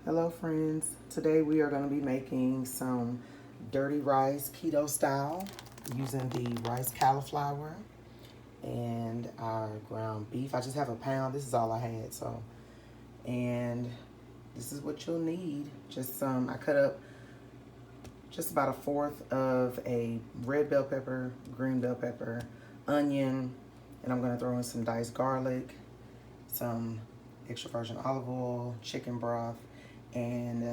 Hello friends, today we are going to be making some dirty rice keto style using the rice cauliflower and our ground beef. I just have a pound, this is all I had, and this is what you'll need. Just I cut up just about a fourth of a red bell pepper, green bell pepper, onion, and I'm going to throw in some diced garlic, some extra virgin olive oil, chicken broth, and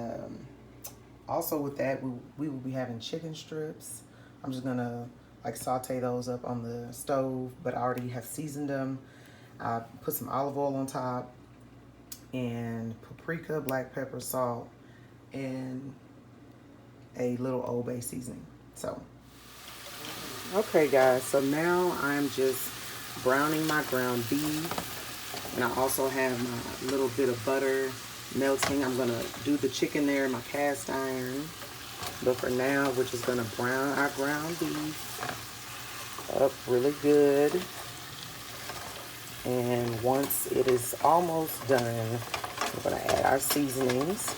also with that we will be having chicken strips. I'm just gonna like saute those up on the stove, but I already have seasoned them. I put some olive oil on top and paprika, black pepper, salt, and a little Old Bay seasoning. So okay guys, so now I'm just browning my ground beef, and I also have my little bit of butter melting. I'm gonna do the chicken there in my cast iron, but for now we're just gonna brown our ground beef up really good. And once it is almost done, we're gonna add our seasonings,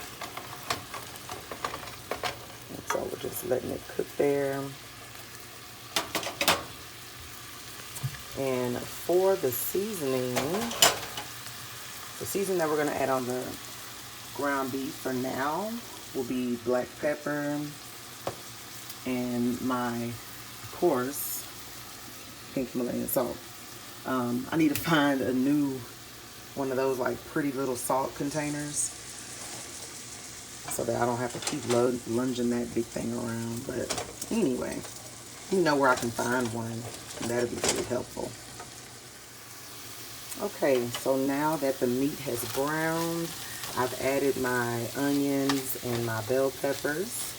and so we're just letting it cook there. And for the seasoning that we're gonna add on the ground beef for now will be black pepper and my, of course, pink Himalayan salt. I need to find a new one of those like pretty little salt containers so that I don't have to keep lunging that big thing around. But anyway, you know where I can find one, and that'll be really helpful. Okay, so now that the meat has browned, I've added my onions and my bell peppers,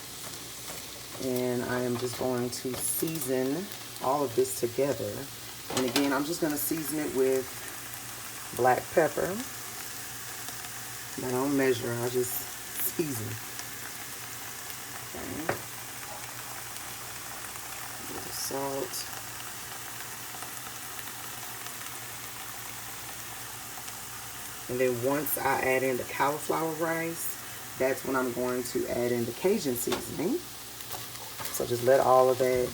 and I am just going to season all of this together. And again, I'm just going to season it with black pepper. I don't measure, I just season. Okay. A little salt. And then once I add in the cauliflower rice, that's when I'm going to add in the Cajun seasoning. So just let all of that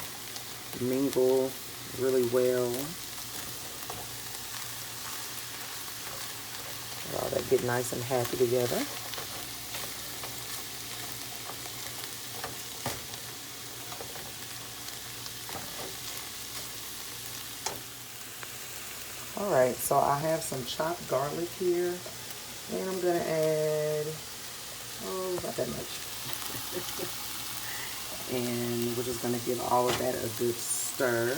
mingle really well. Let all that get nice and happy together. Alright, so I have some chopped garlic here, and I'm going to add, about that much. And we're just going to give all of that a good stir.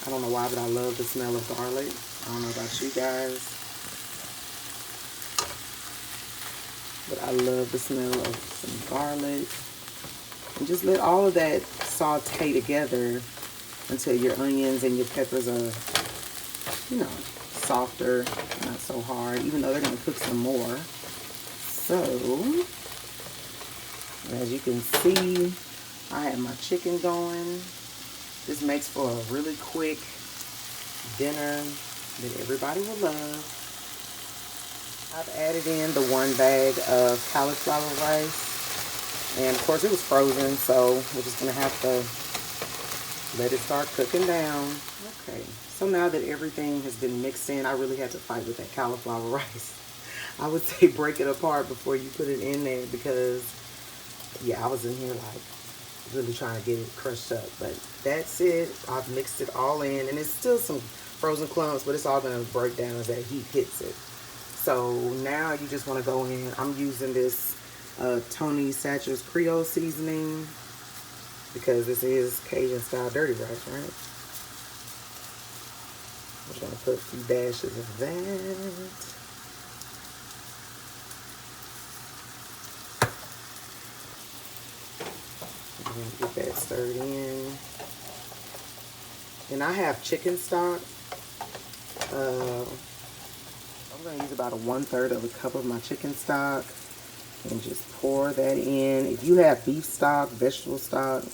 I don't know why, but I love the smell of garlic. I don't know about you guys, but I love the smell of some garlic. And just let all of that saute together until your onions and your peppers are, softer, not so hard, even though they're going to cook some more. So, as you can see, I have my chicken going. This makes for a really quick dinner that everybody will love. I've added in the 1 bag of cauliflower rice, and of course it was frozen, so we're just going to have to let it start cooking down. Okay, so now that everything has been mixed in, I really had to fight with that cauliflower rice. I would say break it apart before you put it in there, because yeah, I was in here like really trying to get it crushed up. But that's it. I've mixed it all in, and it's still some frozen clumps, but it's all going to break down as that heat hits it. So now you just want to go in. I'm using this Tony Satcher's Creole seasoning, because this is Cajun style dirty rice, right? I'm just going to put a few dashes of that. And get that stirred in. And I have chicken stock. I'm going to use about 1/3 of a cup of my chicken stock and just pour that in. If you have beef stock, vegetable stock,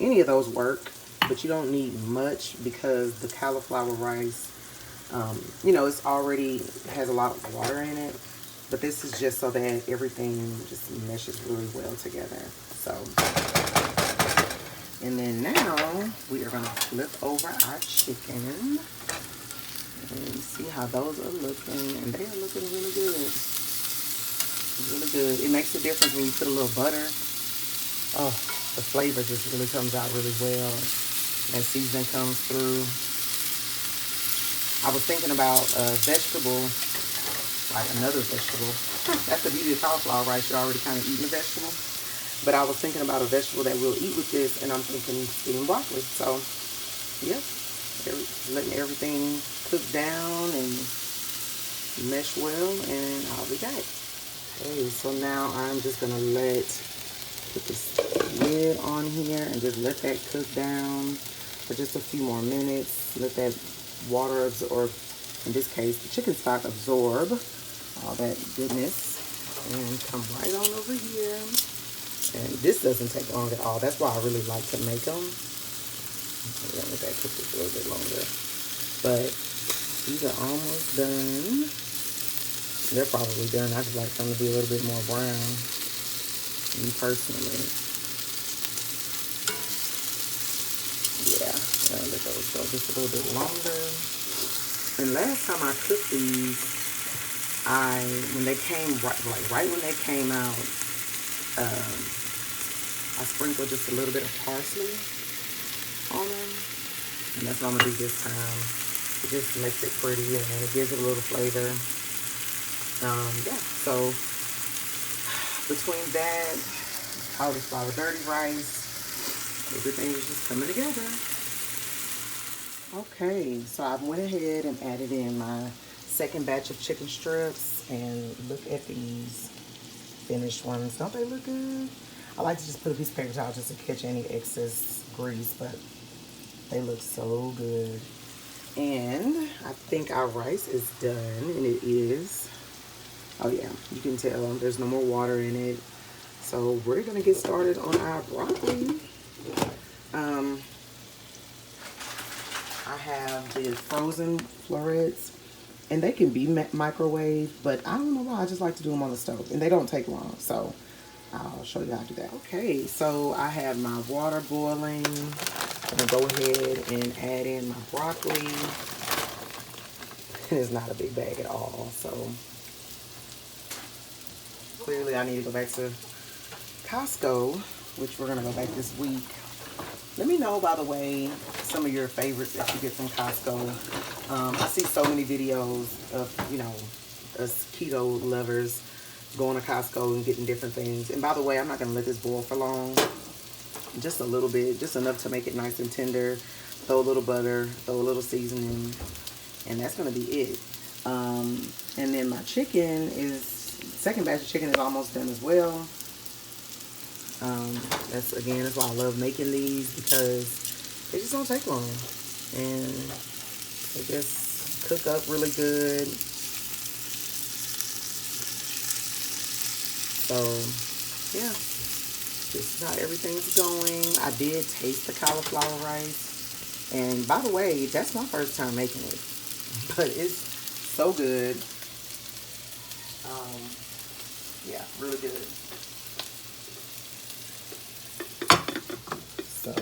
any of those work, but you don't need much because the cauliflower rice, it's already has a lot of water in it. But this is just so that everything just meshes really well together. So, and then now we are gonna flip over our chicken and see how those are looking. And they are looking really good. Really good. It makes a difference when you put a little butter. Oh, the flavor just really comes out really well. That seasoning comes through. I was thinking about a vegetable, like another vegetable. That's the beauty of cauliflower rice. You're already kind of eating a vegetable. But I was thinking about a vegetable that we'll eat with this, and I'm thinking steamed broccoli. So, yep, letting everything cook down and mesh well, and I'll be back. Okay, so now I'm just gonna put this lid on here and just let that cook down for just a few more minutes. Let that water absorb, in this case, the chicken stock absorb all that goodness, and come right on over here. And this doesn't take long at all. That's why I really like to make them. I'm gonna let that cook just a little bit longer. But these are almost done. They're probably done. I just like them to be a little bit more brown, me personally. Yeah, I'm gonna let those go just a little bit longer. And last time I cooked these, when they came, right when they came out, I sprinkled just a little bit of parsley on them. And that's what I'm gonna do this time. It just makes it pretty and it gives it a little flavor. Yeah, so between that, cauliflower dirty rice, everything is just coming together. Okay, so I went ahead and added in my second batch of chicken strips, and look at these finished ones. Don't they look good? I like to just put a piece of paper towel just to catch any excess grease, but they look so good. And I think our rice is done, and it is. Oh yeah, you can tell there's no more water in it. So we're gonna get started on our broccoli. I have the frozen florets, and they can be microwaved, but I don't know why, I just like to do them on the stove, and they don't take long, so I'll show you how to do that. Okay, so I have my water boiling. I'm gonna go ahead and add in my broccoli. It's not a big bag at all, so clearly I need to go back to Costco, which we're gonna go back this week. Let me know, by the way, some of your favorites that you get from Costco. I see so many videos of, us keto lovers going to Costco and getting different things. And by the way, I'm not gonna let this boil for long. Just a little bit, just enough to make it nice and tender. Throw a little butter, throw a little seasoning, and that's gonna be it. And then my second batch of chicken is almost done as well. That's why I love making these, because they just don't take long, and they just cook up really good. So yeah, this is how everything's going. I did taste the cauliflower rice, and by the way, that's my first time making it, but it's so good. Yeah, really good. So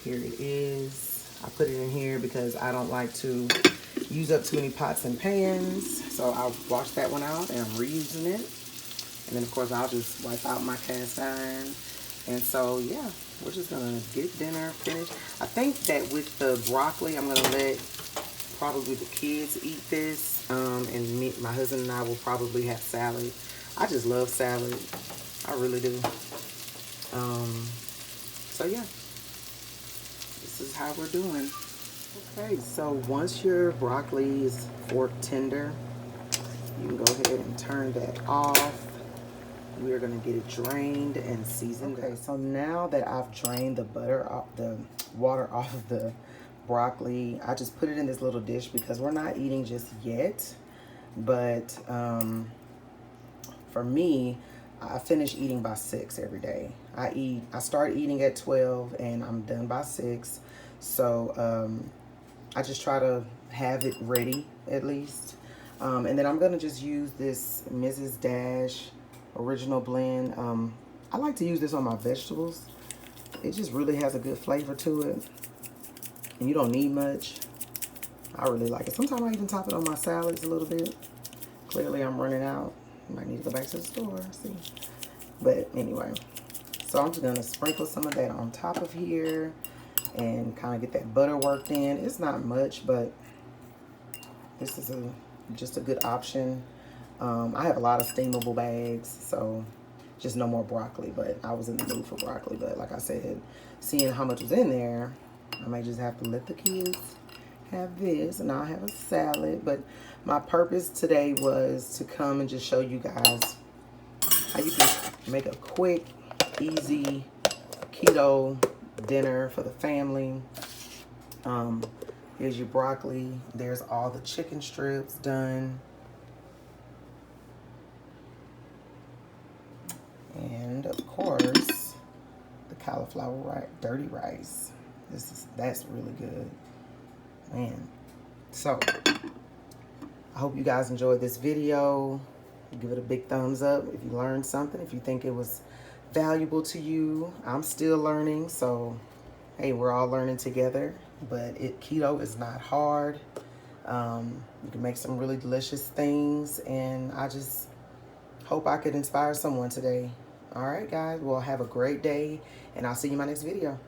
here it is. I put it in here because I don't like to use up too many pots and pans. So I'll wash that one out and I'm reusing it. And then of course I'll just wipe out my cast iron. And so yeah, we're just gonna get dinner finished. I think that with the broccoli, I'm gonna let probably the kids eat this. And my husband and I will probably have salad. I just love salad. I really do. So yeah, this is how we're doing. Okay, so once your broccoli is fork tender, you can go ahead and turn that off. We're gonna get it drained and seasoned. Okay, so now that I've drained the water off of the broccoli, I just put it in this little dish because we're not eating just yet. But for me, I finish eating by 6 every day. I start eating at 12 and I'm done by 6. So I just try to have it ready at least. And then I'm gonna just use this Mrs. Dash original blend. I like to use this on my vegetables. It just really has a good flavor to it, and you don't need much. I really like it. Sometimes I even top it on my salads a little bit. Clearly I'm running out. Might need to go back to the store, see. But anyway, so I'm just gonna sprinkle some of that on top of here and kind of get that butter worked in. It's not much, but this is just a good option. I have a lot of steamable bags, so just no more broccoli, but I was in the mood for broccoli. But like I said, seeing how much was in there, I might just have to let the kids have this, and I'll have a salad. But my purpose today was to come and just show you guys how you can make a quick, easy keto dinner for the family. Here's your broccoli. There's all the chicken strips done. And of course, the cauliflower dirty rice. That's really good, man. So I hope you guys enjoyed this video. Give it a big thumbs up if you learned something, if you think it was valuable to you. I'm still learning, so hey, we're all learning together. But keto is not hard. You can make some really delicious things, and I just hope I could inspire someone today. All right, guys. Well, have a great day, and I'll see you in my next video.